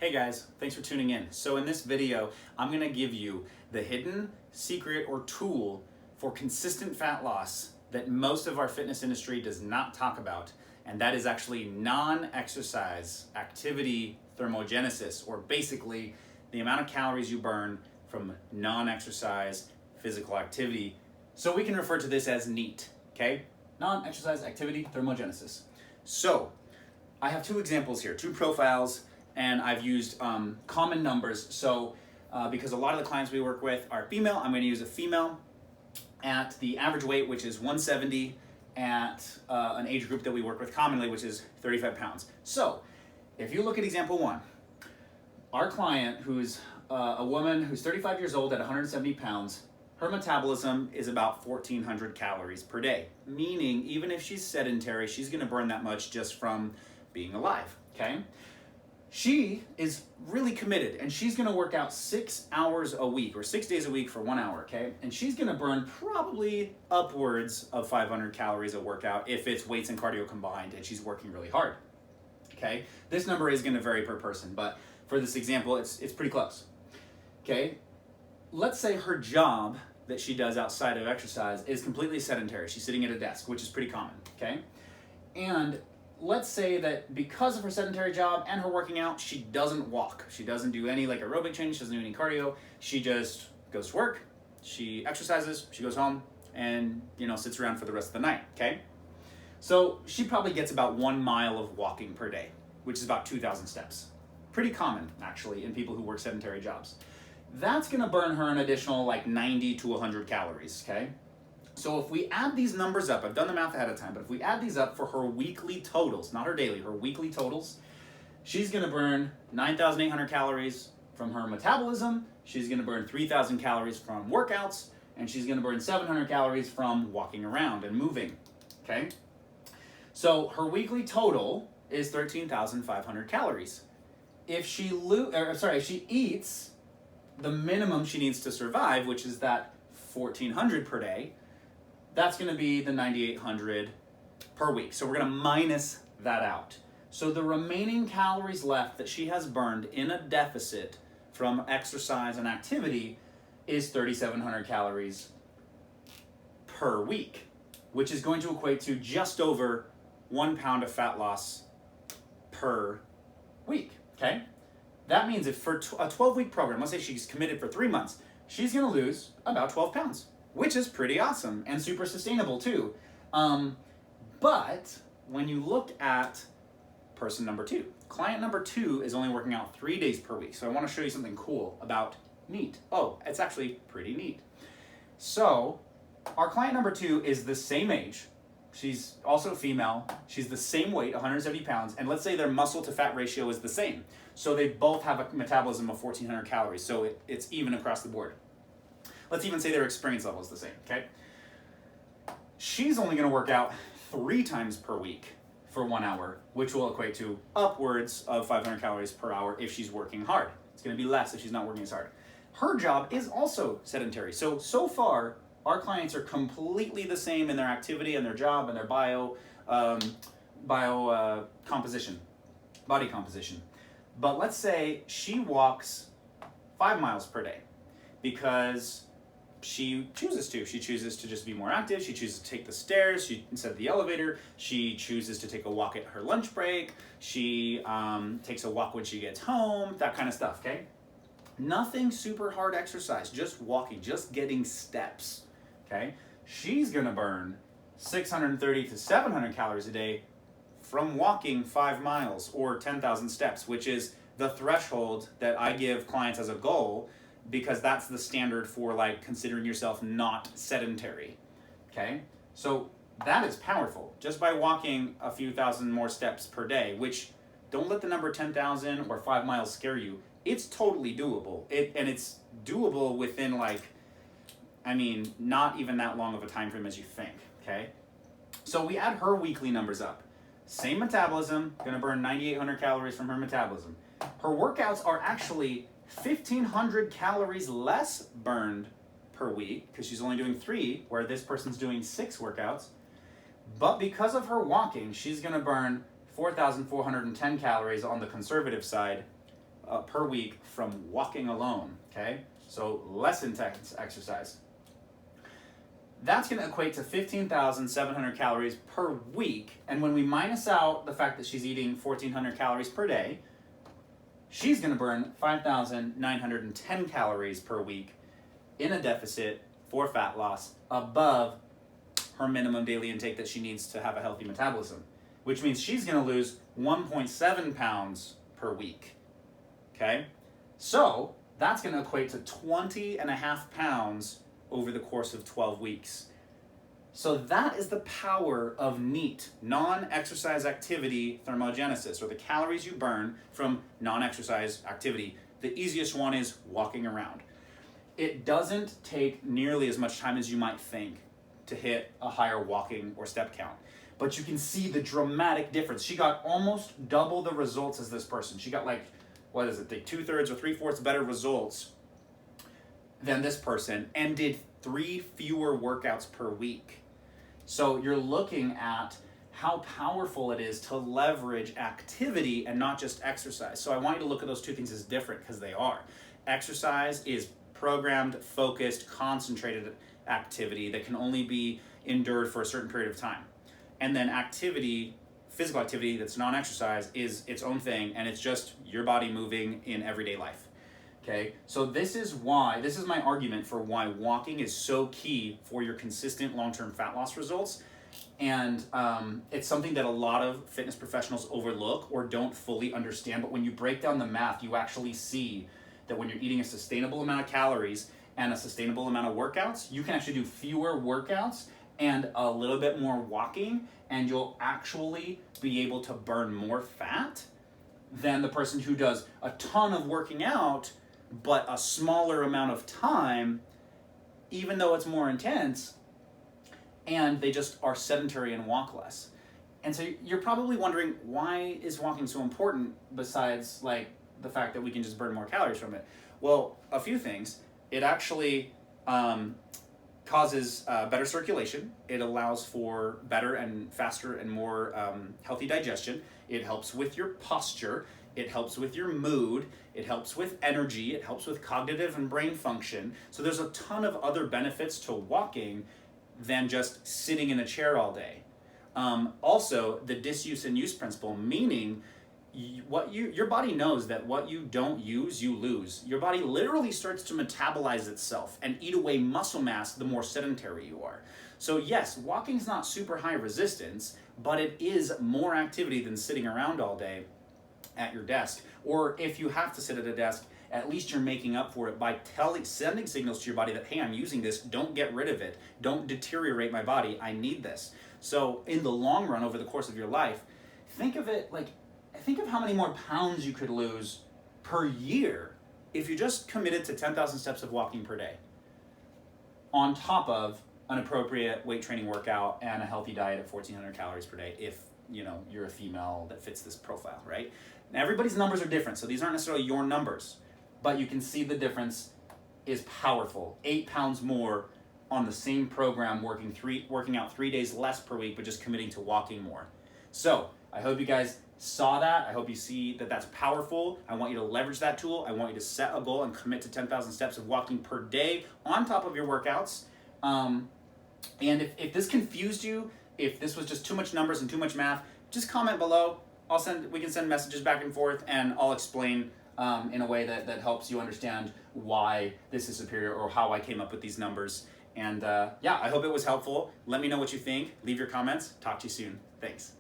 Hey guys, thanks for tuning in. So in this video, I'm gonna give you the hidden secret or tool for consistent fat loss that most of our fitness industry does not talk about. And that is actually non-exercise activity thermogenesis, or basically the amount of calories you burn from non-exercise physical activity. So we can refer to this as NEAT, okay? Non-exercise activity thermogenesis. So I have two examples here, two profiles, and I've used common numbers. So because a lot of the clients we work with are female, I'm going to use a female at the average weight, which is 170, at an age group that we work with commonly, which is 35 pounds. So if you look at example one, our client, who's a woman who's 35 years old at 170 pounds, her metabolism is about 1,400 calories per day, meaning even if she's sedentary, she's going to burn that much just from being alive, okay? She is really committed, and she's going to work out 6 hours a week, or 6 days a week for 1 hour, okay? And she's going to burn probably upwards of 500 calories a workout if it's weights and cardio combined and she's working really hard, okay? This number is going to vary per person, but for this example, it's pretty close, okay? Let's say her job that she does outside of exercise is completely sedentary. She's sitting at a desk, which is pretty common, okay? And let's say that because of her sedentary job and her working out, she doesn't walk. She doesn't do any like aerobic training, she doesn't do any cardio. She just goes to work, she exercises, she goes home, and sits around for the rest of the night, okay? So she probably gets about 1 mile of walking per day, which is about 2,000 steps. Pretty common, actually, in people who work sedentary jobs. That's gonna burn her an additional like 90 to 100 calories, okay? So if we add these numbers up, I've done the math ahead of time, but if we add these up for her weekly totals, not her daily, her weekly totals, she's gonna burn 9,800 calories from her metabolism, she's gonna burn 3,000 calories from workouts, and she's gonna burn 700 calories from walking around and moving, okay? So her weekly total is 13,500 calories. If she eats the minimum she needs to survive, which is that 1,400 per day, that's going to be the 9,800 per week. So we're going to minus that out. So the remaining calories left that she has burned in a deficit from exercise and activity is 3,700 calories per week, which is going to equate to just over 1 pound of fat loss per week, okay? That means if for a 12-week program, let's say she's committed for 3 months, she's going to lose about 12 pounds. Which is pretty awesome and super sustainable too. But when you look at person number two, client number two is only working out 3 days per week. So I want to show you something cool about NEAT. Oh, it's actually pretty neat. So our client number two is the same age. She's also female. She's the same weight, 170 pounds. And let's say their muscle to fat ratio is the same. So they both have a metabolism of 1,400 calories. So it's even across the board. Let's even say their experience level is the same, okay? She's only gonna work out 3 times per week for 1 hour, which will equate to upwards of 500 calories per hour if she's working hard. It's gonna be less if she's not working as hard. Her job is also sedentary. So far, our clients are completely the same in their activity and their job and their composition, body composition. But let's say she walks 5 miles per day because she chooses to. She chooses to just be more active. She chooses to take the stairs instead of the elevator. She chooses to take a walk at her lunch break. She takes a walk when she gets home, that kind of stuff, okay? Nothing super hard exercise, just walking, just getting steps, okay? She's gonna burn 630 to 700 calories a day from walking 5 miles or 10,000 steps, which is the threshold that I give clients as a goal, because that's the standard for like considering yourself not sedentary, okay? So that is powerful, just by walking a few thousand more steps per day, which don't let the number 10,000 or 5 miles scare you. It's totally doable. And it's doable within not even that long of a time frame as you think, okay? So we add her weekly numbers up. Same metabolism, gonna burn 9,800 calories from her metabolism. Her workouts are actually 1,500 calories less burned per week because she's only doing 3, where this person's doing 6 workouts. But because of her walking, she's going to burn 4,410 calories on the conservative side per week from walking alone, okay? So less intense exercise. That's going to equate to 15,700 calories per week. And when we minus out the fact that she's eating 1,400 calories per day, she's going to burn 5,910 calories per week in a deficit for fat loss above her minimum daily intake that she needs to have a healthy metabolism, which means she's going to lose 1.7 pounds per week. Okay? So that's going to equate to 20.5 pounds over the course of 12 weeks. So that is the power of NEAT, non-exercise activity thermogenesis, or the calories you burn from non-exercise activity. The easiest one is walking around. It doesn't take nearly as much time as you might think to hit a higher walking or step count. But you can see the dramatic difference. She got almost double the results as this person. She got like 2/3 or 3/4 better results than this person and did 3 fewer workouts per week. So you're looking at how powerful it is to leverage activity and not just exercise. So I want you to look at those two things as different, because they are. Exercise is programmed, focused, concentrated activity that can only be endured for a certain period of time. And then activity, physical activity that's non-exercise, is its own thing, and it's just your body moving in everyday life. Okay, so this is my argument for why walking is so key for your consistent long-term fat loss results. And it's something that a lot of fitness professionals overlook or don't fully understand. But when you break down the math, you actually see that when you're eating a sustainable amount of calories and a sustainable amount of workouts, you can actually do fewer workouts and a little bit more walking, and you'll actually be able to burn more fat than the person who does a ton of working out but a smaller amount of time, even though it's more intense, and they just are sedentary and walk less. And so you're probably wondering, why is walking so important besides like the fact that we can just burn more calories from it? Well, a few things. It actually causes better circulation. It allows for better and faster and more healthy digestion. It helps with your posture. It helps with your mood. It helps with energy. It helps with cognitive and brain function. So there's a ton of other benefits to walking than just sitting in a chair all day. Also, the disuse and use principle, meaning your body knows that what you don't use, you lose. Your body literally starts to metabolize itself and eat away muscle mass the more sedentary you are. So yes, walking's not super high resistance, but it is more activity than sitting around all day at your desk. Or if you have to sit at a desk, at least you're making up for it by sending signals to your body that, hey, I'm using this, don't get rid of it, don't deteriorate my body, I need this. So in the long run, over the course of your life, think of how many more pounds you could lose per year if you just committed to 10,000 steps of walking per day, on top of an appropriate weight training workout and a healthy diet at 1,400 calories per day, if you're a female that fits this profile, right? Now, everybody's numbers are different, so these aren't necessarily your numbers, but you can see the difference is powerful. 8 pounds more on the same program, working out 3 days less per week, but just committing to walking more. So I hope you guys saw that. I hope you see that that's powerful. I want you to leverage that tool. I want you to set a goal and commit to 10,000 steps of walking per day on top of your workouts. And if this confused you, if this was just too much numbers and too much math, just comment below. We can send messages back and forth, and I'll explain in a way that helps you understand why this is superior or how I came up with these numbers. And I hope it was helpful. Let me know what you think. Leave your comments. Talk to you soon. Thanks.